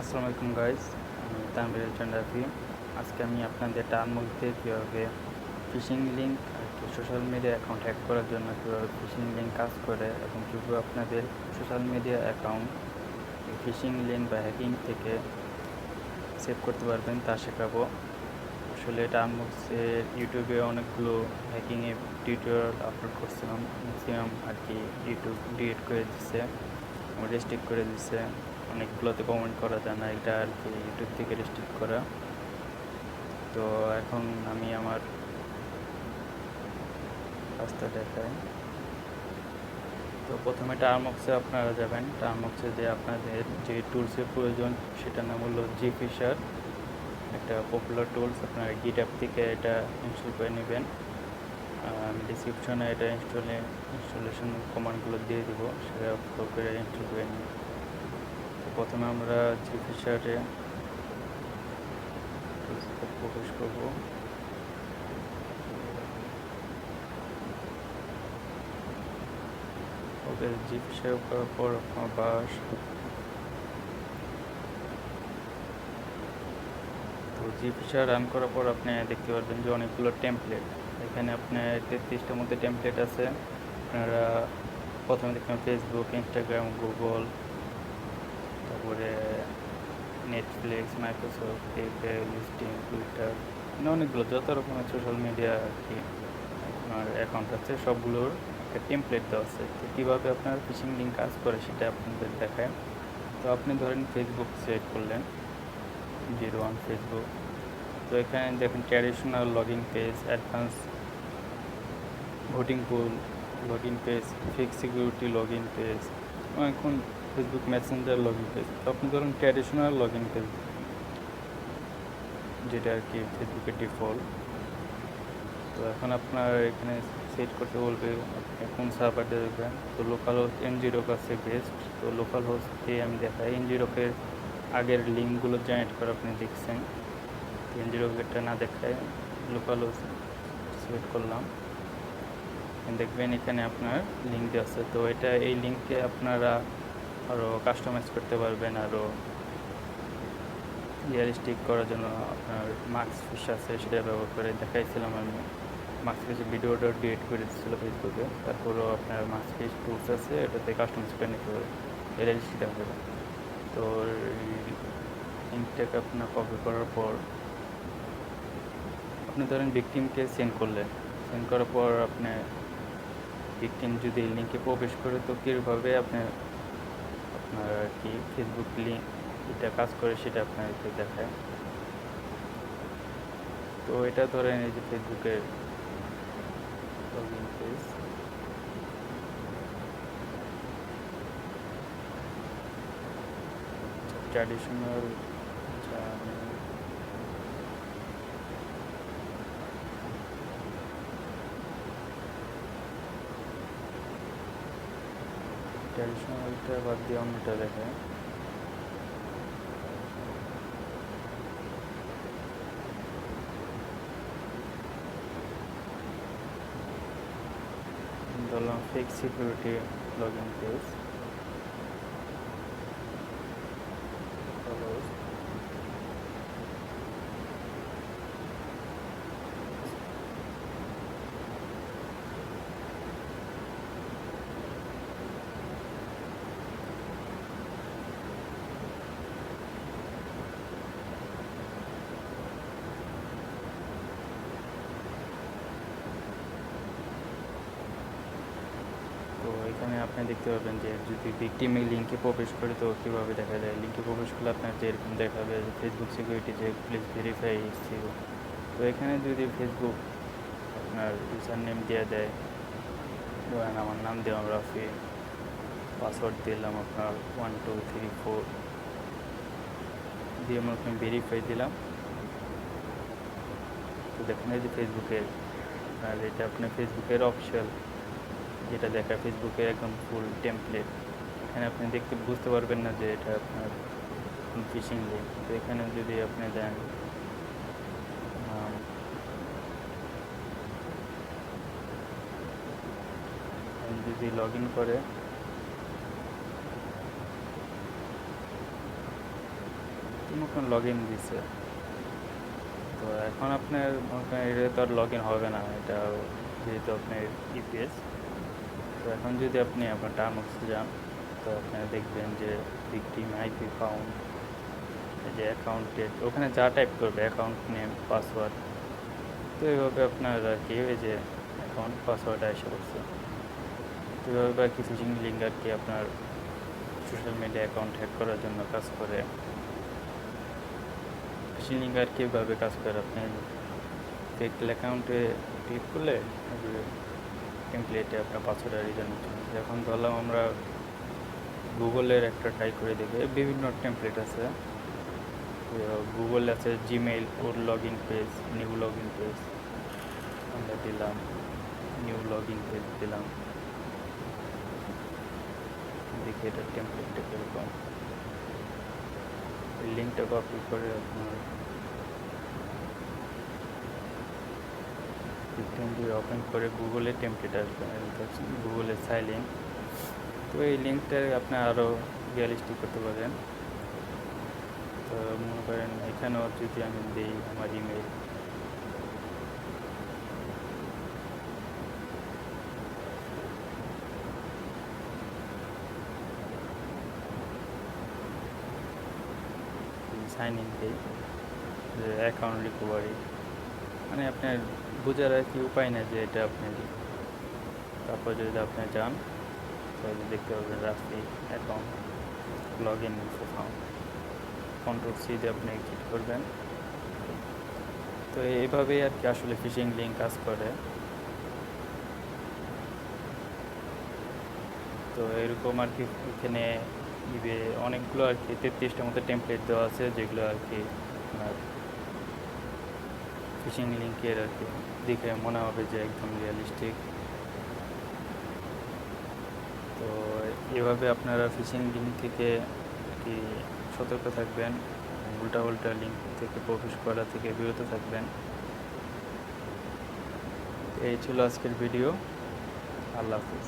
আসসালামু আলাইকুম গাইস, আমি তানভীর রাফি। আজকে আমি আপনাদের টার্মুক দিয়ে কীভাবে ফিশিং লিঙ্ক আর কি সোশ্যাল মিডিয়া অ্যাকাউন্ট হ্যাক করার জন্য কীভাবে ফিশিং লিঙ্ক কাজ করে এবং কীভাবে আপনাদের social media account fishing link বা হ্যাকিং থেকে সেভ করতে পারবেন তা শেখাবো। আসলে টার্মুক্সের ইউটিউবে অনেকগুলো হ্যাকিংয়ের টিউটোরিয়াল আপলোড করছিলাম, ম্যাক্সিমাম আর কি ইউটিউব ডিলিট করে দিচ্ছে, রেস্ট্রিক্ট করে দিচ্ছে। অনেকগুলোতে কমেন্ট করা যায় না, এটা আর কি ইউটিউব থেকে রেস্ট্রিক্ট করা। তো এখন আমি আমার রাস্তা দেখাই। তো প্রথমে টার্মক্সে আপনারা যাবেন। টার্মক্সে যে আপনাদের যে টুলসের প্রয়োজন সেটার নাম হলো zphisher, একটা পপুলার টুলস। আপনারা গিটহাব থেকে এটা ইনস্টল করে নেবেন। আমি ডিসক্রিপশনে এটা ইনস্টলেশন কমান্ডগুলো দিয়ে দেবো, সেটা ফলো করে ইনস্টল করে নিন। প্রথমে আমরা zphisher-এ প্রবেশ করব। ওকে, zphisher করার পর আপনার তো zphisher রান করার পর আপনি দেখতে পারবেন যে অনেকগুলো টেমপ্লেট। এখানে আপনার 33টার মধ্যে টেমপ্লেট আছে। আপনারা প্রথমে দেখবেন ফেসবুক, ইনস্টাগ্রাম, গুগল, তারপরে Netflix, Microsoft, PayPal, listing, Twitter, অনেকগুলো যত রকমের সোশ্যাল মিডিয়া আর কি আপনার অ্যাকাউন্ট আছে সবগুলোর একটা টেমপ্লেট দেওয়া আছে। তো কীভাবে আপনার ফিশিং লিঙ্ক কাজ করে সেটা আপনাদের দেখায়। তো আপনি ধরেন ফেসবুক সিলেক্ট করলেন, 01 ফেসবুক। তো এখানে দেখেন traditional login page, advance voting pool login page, fix security login page, এখন ফেসবুক মেসেঞ্জার লগইন পেজ। তো আপনি ধরুন ট্র্যাডিশনাল লগইন পেজ, যেটা আর কি ফেসবুকের ডিফল্ট। তো এখন আপনার এখানে সেট করতে বলবে আপনি কোন সার্ভারটা দেবেন। তো লোকাল হোস্ট N0 কাছে বেস্ট। তো লোকাল হোস্টে আমি দেখাই। N0-এর আগের লিঙ্কগুলো জেনারেট করে আপনি দেখছেন। N0-টা না দেখায় লোকাল হোস্ট সিলেক্ট করলাম। দেখবেন এখানে আপনার লিঙ্ক দেওয়া আছে। তো এই লিঙ্কে আপনারা আরও কাস্টমাইজ করতে পারবেন, আরও রিয়ালিস্টিক করার জন্য আপনার মাস্কফিশ আছে, সেটা ব্যবহার করে দেখাইছিলাম আমি। মাস্কফিশের ভিডিওটা ডিলিট করে দিচ্ছিলো ফেসবুকে। তারপরেও আপনার মাস্কফিশ টুলস আছে, এটাতে কাস্টমাইজ করে নিতে হবে, রিয়ালিস্টিক দেখাবে। তো লিঙ্কটাকে আপনার কপি করার পর আপনি ধরেন ভিকটিমকে সেন্ড করলেন। সেন্ড করার পর আপনি ভিকটিম যদি লিঙ্কে প্রবেশ করে তো কীভাবে আপনার আর কি ফেসবুক লিঙ্ক এটা কাজ করে সেটা আপনাকে দেখায়। তো এটা ধরেন এই যে ফেসবুকের লগইন পেজ। ট্র্যাডিশনাল ট্র্যাডিশনালটা বাদ দিয়ে অন্যটা দেখায়। ধরলাম ফিক্স সিকিউরিটি লগইন পেজ। তো এখানে আপনি দেখতে পাবেন যে যদি ভিকটিম এই লিঙ্কে প্রবেশ করে তো কীভাবে দেখা যায়। লিঙ্কে প্রবেশ করলে আপনার যেরকম দেখাবে যে ফেসবুক সিকিউরিটি যে প্লিজ ভেরিফাই ছিল। তো এখানে যদি ফেসবুক আপনার ইউজার নেম দিয়ে দেয়, ধরেন আমার নাম দিলাম রাফি, পাসওয়ার্ড দিলাম আপনার 1 2 3 4 দিয়ে আমরা ওখানে ভেরিফাই দিলাম। তো দেখুন এই যে ফেসবুকের, আর এটা আপনার ফেসবুকের অফিসিয়াল যেটা দেখায়, ফেসবুকের একদম ফুল টেমপ্লেট। এখানে আপনি দেখতে বুঝতে পারবেন না যে এটা আপনার ফিশিং লিঙ্ক। তো এখানে যদি আপনি দেন যদি লগ ইন করে মনে লগ ইন দিচ্ছে। তো এখন আপনার এটা তো আর লগ ইন হবে না, এটা যেহেতু আপনার ইপিএস। তো এখন যদি আপনি আপনার টার্মক্সে যান, তো আপনারা দেখবেন যে ভিকটিম আইপি ফাউন্ড, এই যে অ্যাকাউন্টেড, ওখানে যা টাইপ করবে অ্যাকাউন্ট নেম পাসওয়ার্ড, তো এইভাবে আপনার আর কি ওই যে অ্যাকাউন্ট পাসওয়ার্ড এসে করছে। তো এইভাবে আর কি ফিশিং লিঙ্ক আর কি আপনার সোশ্যাল মিডিয়া অ্যাকাউন্ট হ্যাক করার জন্য কাজ করে। ফিশিং লিঙ্ক আর কি এভাবে কাজ করে, আপনি ফেক অ্যাকাউন্টে ক্লিক করলে টেমপ্লেটে আপনার পাসওয়ার্ড আর রিটার্ন হচ্ছে। এখন ধরলাম আমরা গুগলের একটা ট্রাই করে দেখবে, বিভিন্ন টেমপ্লেট আছে। গুগল আছে Gmail or log in page, new log in page আমরা দিলাম, নিউ লগ ইন পেজ দিলাম, দেখি এটার টেমপ্লেটটা কীরকম। এই লিঙ্কটা কপি করে আপনার ওপেন করে গুগলের টেমপ্লেট আসবে, গুগলের সাইলিং। তো এই লিঙ্কটা আপনি আরও রিয়ালিস্টিক করতে পারেন। তো মনে করেন এখানেও যদি আমি দিই আমার ইমেল, সাইন ইন দিই যে অ্যাকাউন্ট রিকভারি, মানে আপনার বোঝার আর কি উপায় না যে এটা আপনি। তারপর যদি আপনি যান তাহলে দেখতে পাবেন Rafi account log in found, control C দিয়ে আপনি এক্সিট করবেন। তো এইভাবেই আর কি আসলে ফিশিং লিঙ্ক কাজ করে। তো এরকম আর কি এখানে অনেকগুলো আর কি 33টার মতো টেমপ্লেট দেওয়া আছে, যেগুলো আর কি আপনার ফিশিং লিঙ্কের আর কি দেখে মনে হবে যে একদম রিয়ালিস্টিক। তো এভাবে আপনারা ফিশিং লিঙ্ক থেকে কি সতর্ক থাকবেন, উল্টা লিঙ্ক থেকে প্রবেশ করা থেকে বিরত থাকবেন। এই ছিল আজকের ভিডিও। আল্লাহ হাফিজ।